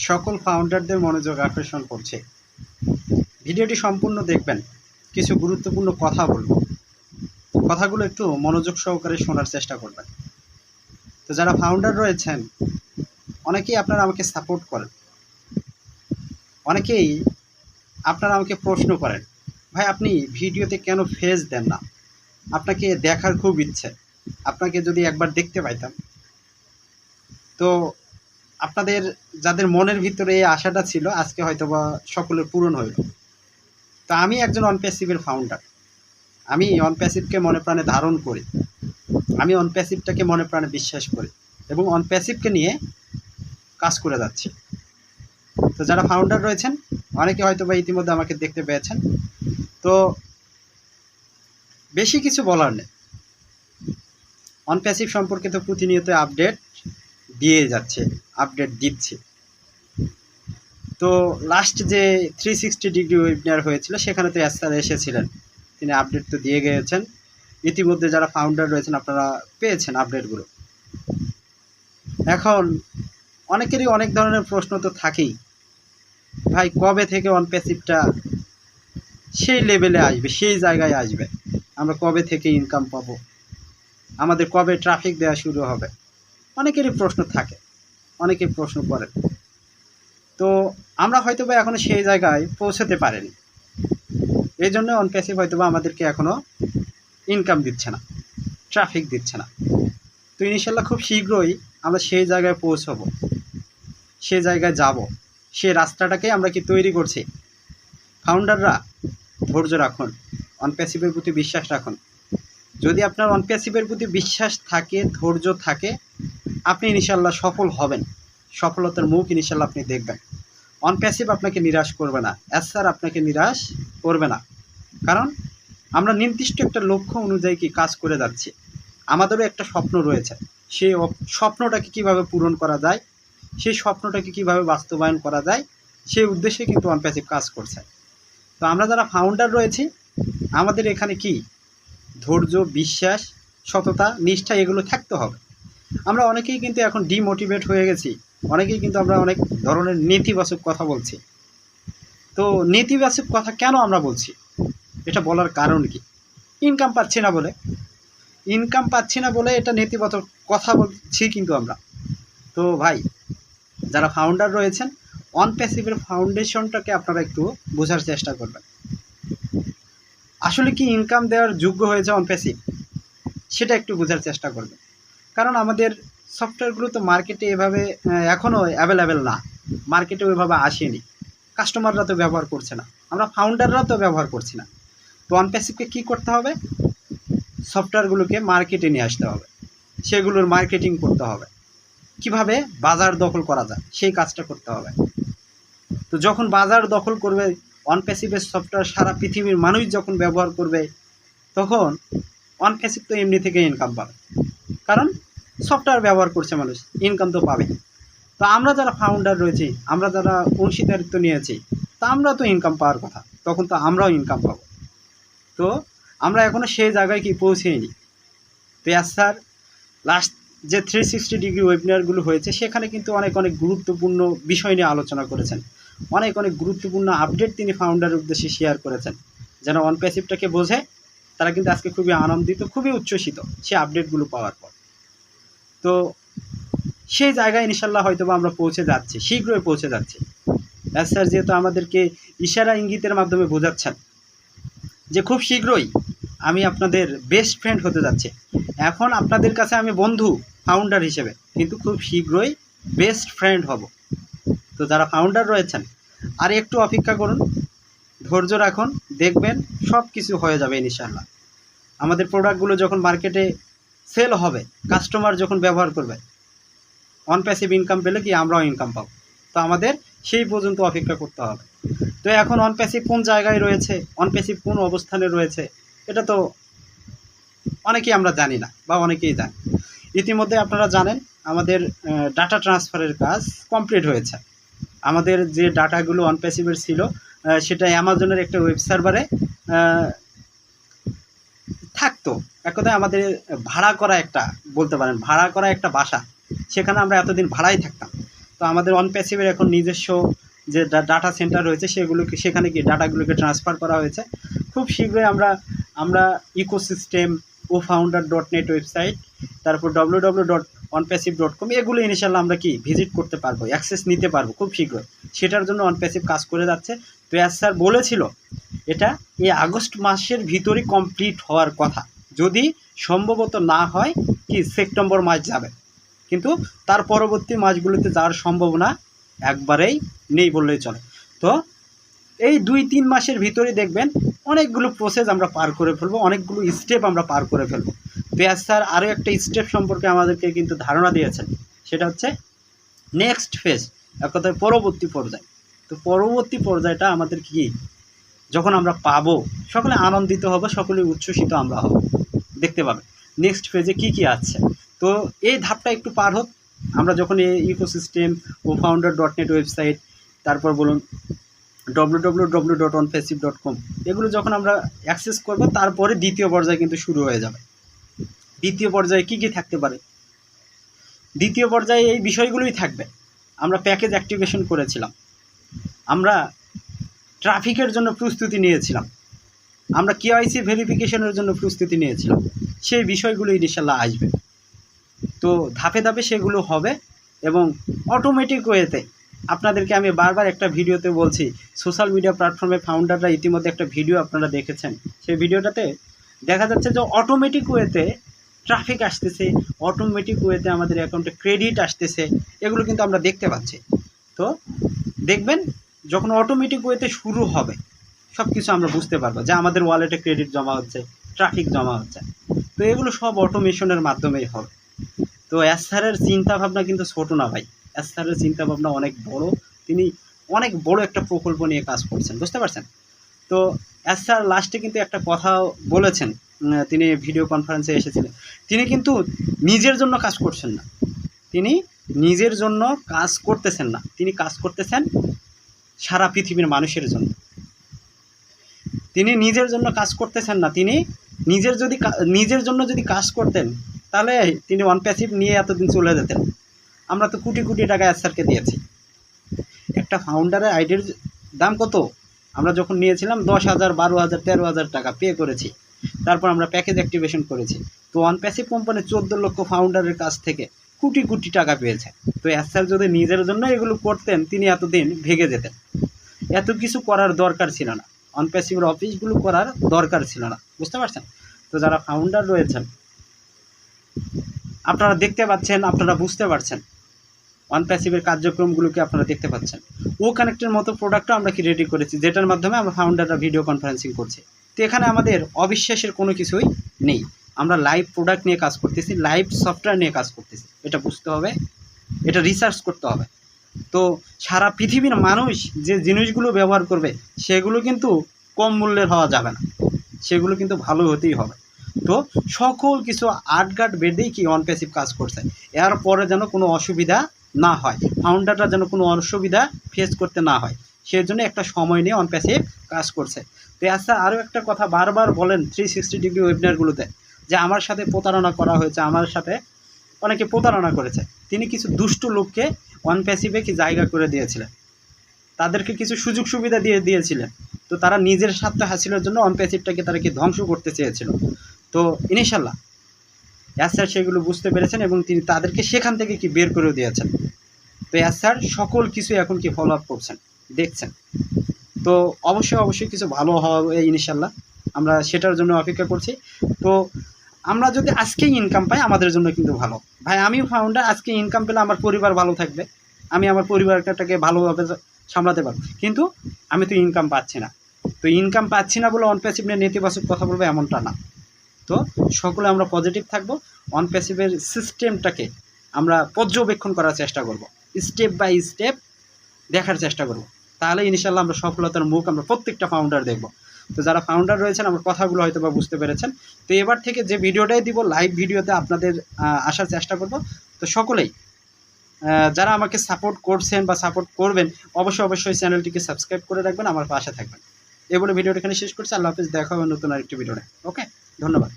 সকল ফাউন্ডারদের মনোযোগ আকর্ষণ করছে। ভিডিওটি সম্পূর্ণ দেখবেন, কিছু গুরুত্বপূর্ণ কথা বলবো, কথাগুলো একটু মনোযোগ সহকারে শোনার চেষ্টা করবেন। তো যারা ফাউন্ডার রয়েছেন, অনেকেই আপনারা আমাকে সাপোর্ট করেন, অনেকেই আপনারা আমাকে প্রশ্ন করেন, ভাই আপনি ভিডিওতে কেন ফেস দেন না? আপনাকে দেখার খুব ইচ্ছে, আপনাকে যদি একবার দেখতে পাইতাম। তো আপনাদের যাদের মনের ভিতরে এই আশাটা ছিল, আজকে হয়তোবা সকলের পূরণ হইল। তো আমি একজন অনপ্যাসিভের ফাউন্ডার, আমি অনপ্যাসিভকে মনে প্রাণে ধারণ করি, আমি অনপ্যাসিভটাকে মনে প্রাণে বিশ্বাস করি এবং অনপ্যাসিভকে নিয়ে কাজ করে যাচ্ছি। তো যারা ফাউন্ডার রয়েছেন, অনেকে হয়তোবা ইতিমধ্যে আমাকে দেখতে পেয়েছেন। তো বেশি কিছু বলার নেই, অনপ্যাসিভ সম্পর্কে তো প্রতিনিয়ত আপডেট দিয়ে যাচ্ছে, আপডেট দিচ্ছে। তো লাস্ট যে 360 ডিগ্রি ওয়েবিনার হয়েছিল, সেখানে তো স্যার এসেছিলেন, তিনি আপডেট তো দিয়ে গিয়েছেন। ইতিমধ্যে যারা ফাউন্ডার রয়েছেন আপনারা পেয়েছেন আপডেটগুলো। এখন অনেকেরই অনেক ধরনের প্রশ্ন তো থাকেই, ভাই কবে থেকে অনপ্যাসিভটা সেই লেভেলে আসবে, সেই জায়গায় আসবে, আমরা কবে থেকে ইনকাম পাবো, আমাদের কবে ট্রাফিক দেওয়া শুরু হবে, অনেকেরই প্রশ্ন থাকে, অনেকেই প্রশ্ন করেন। তো আমরা হয়তোবা এখনও সেই জায়গায় পৌঁছাতে পারিনি, এই জন্য অনপ্যাসিভ হয়তোবা আমাদেরকে এখনও ইনকাম দিচ্ছে না, ট্রাফিক দিচ্ছে না। তো ইনশাল্লাহ খুব শীঘ্রই আমরা সেই জায়গায় পৌঁছাবো, সেই জায়গায় যাব, সেই রাস্তাটাকে আমরা কি তৈরি করছি। ফাউন্ডাররা ধৈর্য রাখুন, অনপ্যাসিভের প্রতি বিশ্বাস রাখুন। যদি আপনার অনপ্যাসিভের প্রতি বিশ্বাস থাকে, ধৈর্য থাকে, আপনি ইনশাল্লাহ সফল হবেন, সফলতার মুখ ইনশাল্লাহ আপনি দেখবেন। অনপ্যাসিভ আপনাকে নিরাশ করবে না, স্যার আপনাকে নিরাশ করবে না, কারণ আমরা নির্দিষ্ট একটা লক্ষ্য অনুযায়ী কি কাজ করে যাচ্ছি। আমাদেরও একটা স্বপ্ন রয়েছে, সেই স্বপ্নটাকে কিভাবে পূরণ করা যায়, সেই স্বপ্নটাকে কিভাবে বাস্তবায়ন করা যায়, সেই উদ্দেশ্যে কিন্তু অনপ্যাসিভ কাজ করছে। তো আমরা যারা ফাউন্ডার রয়েছি, আমাদের এখানে কি ধৈর্য, বিশ্বাস, সততা, নিষ্ঠা এগুলো থাকতে হবে। আমরা অনেকেই কিন্তু এখন ডিমোটিভেট হয়ে গেছি, অনেকেই কিন্তু আমরা অনেক ধরনের নেতিবাচক কথা বলছি। তো নেতিবাচক কথা কেন আমরা বলছি, এটা বলার কারণ কি? ইনকাম পাচ্ছি না বলে, ইনকাম পাচ্ছি না বলে এটা নেতিবাচক কথা বলছি কিন্তু আমরা। তো ভাই যারা ফাউন্ডার রয়েছেন, অনপ্যাসিভের ফাউন্ডেশনটাকে আপনারা একটু বোঝার চেষ্টা করবেন। আসলে কি ইনকাম দেওয়ার যোগ্য হয়েছে অনপ্যাসিভ, সেটা একটু বোঝার চেষ্টা করবেন। কারণ আমাদের সফটওয়্যারগুলো তো মার্কেটে এভাবে এখনও অ্যাভেলেবেল না, মার্কেটে ওইভাবে আসেনি, কাস্টমাররা তো ব্যবহার করছে না, আমরা ফাউন্ডাররাও তো ব্যবহার করছি না। তো অনপ্যাসিভকে কী করতে হবে? সফটওয়্যারগুলোকে মার্কেটে নিয়ে আসতে হবে, সেগুলোর মার্কেটিং করতে হবে, কিভাবে বাজার দখল করা যায় সেই কাজটা করতে হবে। তো যখন বাজার দখল করবে অনপ্যাসিভের সফটওয়্যার, সারা পৃথিবীর মানুষ যখন ব্যবহার করবে, তখন অনপ্যাসিভ তো এমনি থেকে ইনকাম পাবে, কারণ সফটওয়্যার ব্যবহার করছে মানুষ, ইনকাম তো পাবে। তো আমরা যারা ফাউন্ডার রয়েছি, আমরা যারা অংশীদারিত্ব নিয়েছি, তা আমরা তো ইনকাম পাওয়ার কথা, তখন তো আমরাও ইনকাম পাবো। তো আমরা এখনও সেই জায়গায় কি পৌঁছেইনি। তো স্যার লাস্ট যে 360 ডিগ্রি ওয়েবিনারগুলো হয়েছে, সেখানে কিন্তু অনেক অনেক গুরুত্বপূর্ণ বিষয় নিয়ে আলোচনা করেছেন, অনেক অনেক গুরুত্বপূর্ণ আপডেট তিনি ফাউন্ডারের উদ্দেশ্যে শেয়ার করেছেন। যেন অনপ্যাসিভটাকে বোঝে, তারা কিন্তু আজকে খুবই আনন্দিত, খুবই উচ্ছ্বসিত সেই আপডেটগুলো পাওয়ার পর। তো সেই জায়গায় ইনশাল্লাহ হয়তো আমরা পৌঁছে যাচ্ছি, শীঘ্রই পৌঁছে যাচ্ছি। স্যার যেহেতু আমাদেরকে ইশারা ইঙ্গিতের মাধ্যমে বোঝাচ্ছেন যে খুব শীঘ্রই আমি আপনাদের বেস্ট ফ্রেন্ড হতে যাচ্ছি। এখন আপনাদের কাছে আমি বন্ধু ফাউন্ডার হিসেবে, কিন্তু খুব শীঘ্রই বেস্ট ফ্রেন্ড হব। তো যারা ফাউন্ডার রয়েছেন, আর একটু অপেক্ষা করুন, ধৈর্য রাখুন, দেখবেন সব কিছু হয়ে যাবে ইনশাআল্লাহ। আমাদের প্রোডাক্টগুলো যখন মার্কেটে সেল হবে, কাস্টমার যখন ব্যবহার করবে, অনপ্যাসিভ ইনকাম পেলে কি আমরাও ইনকাম পাবো। তো আমাদের সেই পর্যন্ত অপেক্ষা করতে হবে। তো এখন অনপ্যাসিভ কোন জায়গায় রয়েছে, অনপ্যাসিভ কোন অবস্থানে রয়েছে, এটা তো অনেকেই আমরা জানি না, বা অনেকেই জানে। ইতিমধ্যে আপনারা জানেন আমাদের ডাটা ট্রান্সফারের কাজ কমপ্লিট হয়েছে। আমাদের যে ডাটাগুলো অনপ্যাসিভের ছিল, সেটা অ্যামাজনের একটা ওয়েব সার্ভারে থাকতো। এক কথায় আমাদের ভাড়া করা একটা, বলতে পারেন ভাড়া করা একটা বাসা, সেখানে আমরা এতদিন ভাড়াই থাকতাম। তো আমাদের অন প্যাসিভের এখন নিজস্ব যে ডাটা সেন্টার রয়েছে সেখানে কি ডাটাগুলোকে ট্রান্সফার করা হয়েছে। খুব শীঘ্রই আমরা ইকোসিস্টেম co-founder.net ওয়েবসাইট, তারপর www.onpassive.com এগুলো ইনশাল্লাহ আমরা কি ভিজিট করতে পারবো, অ্যাক্সেস নিতে পারবো খুব শীঘ্রই। সেটার জন্য অন প্যাসিভ কাজ করে যাচ্ছে। তো স্যার বলেছিল এটা এই আগস্ট মাসের ভিতরই কমপ্লিট হওয়ার কথা, যদি সম্ভবত না হয় কি সেপ্টেম্বর মাস যাবে, কিন্তু তার পরবর্তী মাসগুলোতে যাওয়ার সম্ভাবনা একবারেই নেই বললেই চলে। তো এই 2-3 মাসের ভিতরে দেখবেন অনেকগুলো প্রসেস আমরা পার করে ফেলবো, অনেকগুলো স্টেপ আমরা পার করে ফেলবো। পেয়াজ স্যার আরও একটা স্টেপ সম্পর্কে আমাদেরকে কিন্তু ধারণা দিয়েছেন, সেটা হচ্ছে নেক্সট ফেজ, এক কথায় পরবর্তী পর্যায়। তো পরবর্তী পর্যায়টা আমাদের কি, যখন আমরা পাবো সকলে আনন্দিত হব, সকলে উচ্ছ্বসিত আমরা হব, দেখতে পাবে নেক্সট ফেজে কি কি আছে। তো এই ধাপটা একটু পার হোক, আমরা যখন এই ইকোসিস্টেম co-founder.net ওয়েবসাইট, তারপর বলুন www.onpassive.com এগুলো যখন আমরা অ্যাক্সেস করব, তারপরে দ্বিতীয় পর্যায়ে কিন্তু শুরু হয়ে যাবে। দ্বিতীয় পর্যায়ে কি কি থাকতে পারে, দ্বিতীয় পর্যায়ে এই বিষয়গুলোই থাকবে। আমরা প্যাকেজ অ্যাক্টিভেশন করেছিলাম, আমরা ট্রাফিকের জন্য প্রস্তুতি নিয়েছিলাম, আমরা কেওয়াইসি ভেরিফিকেশনের জন্য প্রস্তুতি নিয়েছিলাম, সেই বিষয়গুলো ইনশাল্লাহ আসবে। তো ধাপে ধাপে সেগুলো হবে এবং অটোমেটিক ওয়েতে আপনাদেরকে আমি বারবার একটা ভিডিওতে বলছি, সোশ্যাল মিডিয়া প্ল্যাটফর্মে ফাউন্ডাররা ইতিমধ্যে একটা ভিডিও আপনারা দেখেছেন, সেই ভিডিওটাতে দেখা যাচ্ছে যে অটোমেটিক ওয়েতে ট্রাফিক আসতেছে, অটোমেটিক ওয়েতে আমাদের অ্যাকাউন্টে ক্রেডিট আসতেছে, এগুলো কিন্তু আমরা দেখতে পাচ্ছি। তো দেখবেন যখন অটোমেটিক ওয়েতে শুরু হবে সব কিছু আমরা বুঝতে পারবো যে আমাদের ওয়ালেটে ক্রেডিট জমা হচ্ছে, ট্রাফিক জমা হচ্ছে। তো এগুলো সব অটোমেশনের মাধ্যমেই হবে। তো স্যারের চিন্তাভাবনা কিন্তু ছোটো না ভাই, স্যারের চিন্তাভাবনা অনেক বড়, তিনি অনেক বড় একটা প্রকল্প নিয়ে কাজ করছেন, বুঝতে পারছেন। তো স্যার লাস্টে কিন্তু একটা কথা বলেছেন, তিনি ভিডিও কনফারেন্সে এসেছিলেন, তিনি কিন্তু নিজের জন্য কাজ করছেন না, তিনি নিজের জন্য কাজ করতেছেন না, তিনি কাজ করতেছেন সারা পৃথিবীর মানুষের জন্য। তিনি নিজের জন্য কাজ করতেছেন না, তিনি নিজের জন্য যদি কাজ করতেন তাহলে তিনি অন প্যাসিভ নিয়ে এতদিন চলে যেতেন। আমরা তো কোটি কোটি টাকা স্যারকে দিয়েছি। একটা ফাউন্ডারের আইডির দাম কত, আমরা যখন নিয়েছিলাম 10,000, 12,000, 13,000 টাকা পে করেছি, তারপর আমরা প্যাকেজ অ্যাক্টিভেশন করেছি। তো অন প্যাসিভ কোম্পানি 14 লক্ষ ফাউন্ডারের কাছ থেকে কোটি কোটি টাকা পেয়েছে। তো স্যার যদি নিজের জন্য এগুলো করতেন তিনি এতদিন ভেগে যেতেন, এত কিছু করার দরকার ছিল না, অন প্যাসিভের অফিসগুলো করার দরকার ছিল না, বুঝতে পারছেন। তো যারা ফাউন্ডার রয়েছেন আপনারা দেখতে পাচ্ছেন, আপনারা বুঝতে পারছেন, অন প্যাসিভের কার্যক্রমগুলোকে আপনারা দেখতে পাচ্ছেন। ও কানেক্টের মতো প্রোডাক্টও আমরা কি রেডি করেছি, যেটার মাধ্যমে আমরা ফাউন্ডাররা ভিডিও কনফারেন্সিং করছি। তো এখানে আমাদের অবিশ্বাসের কোনো কিছুই নেই, আমরা লাইভ প্রোডাক্ট নিয়ে কাজ করতেছি, লাইভ সফটওয়্যার নিয়ে কাজ করতেছি, এটা বুঝতে হবে, এটা রিসার্চ করতে হবে। তো সারা পৃথিবীর মানুষ যে জিনিসগুলো ব্যবহার করবে সেগুলো কিন্তু কম মূল্যের হওয়া যাবে না, সেগুলো কিন্তু ভালো হতেই হবে। তো সকল কিছু আটগাট বেঁধেই কি অন প্যাসিভ কাজ করছে, এরপরে যেন কোনো অসুবিধা না হয়, ফাউন্ডাররা যেন কোনো অসুবিধা ফেস করতে না হয়, সেই জন্য একটা সময় নিয়ে অন প্যাসিভ কাজ করছে। তো আচ্ছা, আরও একটা কথা বারবার বলেন 360 ডিগ্রি ওয়েবিনারগুলোতে যে আমার সাথে প্রতারণা করা হয়েছে, আমার সাথে অনেকে প্রতারণা করেছে। তিনি কিছু দুষ্ট লোককে অন প্যাসিভে কি জায়গা করে দিয়েছিলেন, তাদেরকে কিছু সুযোগ সুবিধা দিয়েছিলেন। তো তারা নিজের স্বার্থ হাসিলের জন্য অন প্যাসিভটাকে তারা কি ধ্বংস করতে চেয়েছিল। তো ইনশাল্লাহ স্যার সেগুলো বুঝতে পেরেছেন এবং তিনি তাদেরকে সেখান থেকে কি বের করে দিয়েছেন। তো স্যার সকল কিছু এখন কি ফলো আপ করছেন, দেখছেন। তো অবশ্যই কিছু ভালো হবে ইনশাল্লাহ, আমরা সেটার জন্য অপেক্ষা করছি। তো আমরা যদি আজকেই ইনকাম পাই আমাদের জন্য কিন্তু ভালো ভাই, আমিও ফাউন্ডার, আজকে ইনকাম পেলে আমার পরিবার ভালো থাকবে, আমি আমার পরিবারটাকে ভালোভাবে সামলাতে পারবো, কিন্তু আমি তো ইনকাম পাচ্ছি না। তো ইনকাম পাচ্ছি না বলে অন প্যাসিভ নিয়ে নেতিবাচক কথা বলবো এমনটা না। তো সকলে আমরা পজিটিভ থাকবো, অন প্যাসিভের সিস্টেমটাকে আমরা পর্যবেক্ষণ করার চেষ্টা করব, স্টেপ বাই স্টেপ দেখার চেষ্টা করব, তাহলে ইনশাল্লাহ আমরা সফলতার মুখ আমরা প্রত্যেকটা ফাউন্ডার দেখব। তো যারা ফাউন্ডার রয়েছেন আমার কথাগুলো হয়তো বা বুঝতে পেরেছেন। তো এবার থেকে যে ভিডিওটাই দিব লাইভ ভিডিওতে আপনাদের আসার চেষ্টা করব। তো সকলেই যারা আমাকে সাপোর্ট করছেন বা সাপোর্ট করবেন অবশ্যই চ্যানেলটিকে সাবস্ক্রাইব করে রাখবেন, আমার পাশে থাকবেন। এই বলে ভিডিওটা এখানে শেষ করছি। আল্লাহ হাফেজ, দেখা হবে নতুন আরেকটি ভিডিওতে। ওকে, ধন্যবাদ।